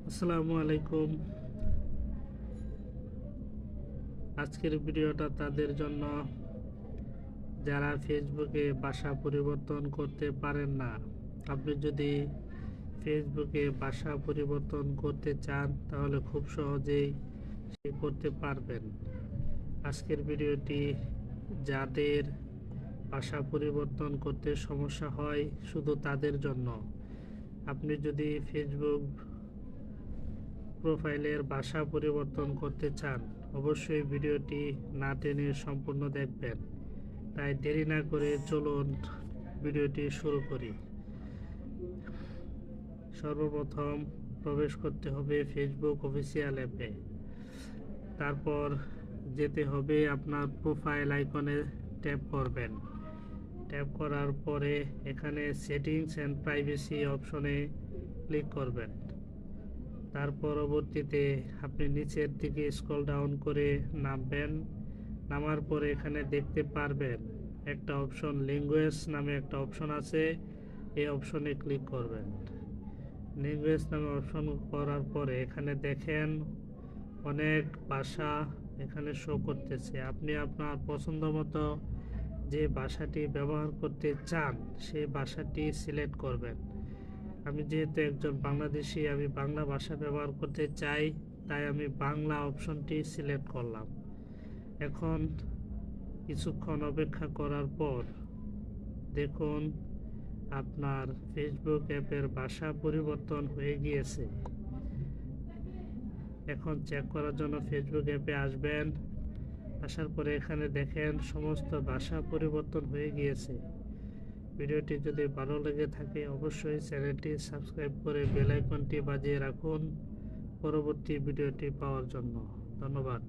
আসসালামু আলাইকুম। আজকের ভিডিওটা তাদের জন্য যারা ফেসবুকে ভাষা পরিবর্তন করতে পারেন না। আপনি যদি ফেসবুকে ভাষা পরিবর্তন করতে চান তাহলে খুব সহজেই সে করতে পারবেন। আজকের ভিডিওটি যাদের ভাষা পরিবর্তন করতে সমস্যা হয় শুধু তাদের জন্য। আপনি যদি ফেসবুক প্রোফাইলের ভাষা পরিবর্তন করতে চান অবশ্যই ভিডিওটি না টেনে সম্পূর্ণ দেখবেন। তাই দেরি না করে চলুন ভিডিওটি শুরু করি। সর্বপ্রথম প্রবেশ করতে হবে ফেসবুক অফিসিয়াল অ্যাপে। তারপর যেতে হবে আপনার প্রোফাইল আইকনে ট্যাপ করবেন। ট্যাপ করার পরে এখানে সেটিংস অ্যান্ড প্রাইভেসি অপশনে ক্লিক করবেন। তার পরবর্তীতে আপনি নিচের দিকে স্ক্রল ডাউন করে নামবেন। নামার পরে এখানে দেখতে পারবেন একটা অপশন ল্যাঙ্গুয়েজ নামে একটা অপশন আছে, এই অপশনে ক্লিক করবেন। ল্যাঙ্গুয়েজ নামে অপশন করার পরে এখানে দেখেন অনেক ভাষা এখানে শো করতেছে। আপনি আপনার পছন্দ মতো যে ভাষাটি ব্যবহার করতে চান সেই ভাষাটি সিলেক্ট করবেন। আমি যেহেতু একজন বাংলাদেশি, আমি বাংলা ভাষা ব্যবহার করতে চাই, তাই আমি বাংলা অপশনটি সিলেক্ট করলাম। এখন কিছুক্ষণ অপেক্ষা করার পর দেখুন আপনার ফেসবুক অ্যাপের ভাষা পরিবর্তন হয়ে গিয়েছে। এখন চেক করার জন্য ফেসবুক অ্যাপে আসবেন। আসার পরে এখানে দেখেন সমস্ত ভাষা পরিবর্তন হয়ে গিয়েছে। ভিডিওটি যদি ভালো লেগে থাকে অবশ্যই চ্যানেলটি সাবস্ক্রাইব করে বেল আইকনটি বাজিয়ে রাখুন পরবর্তী ভিডিওটি পাওয়ার জন্য। ধন্যবাদ।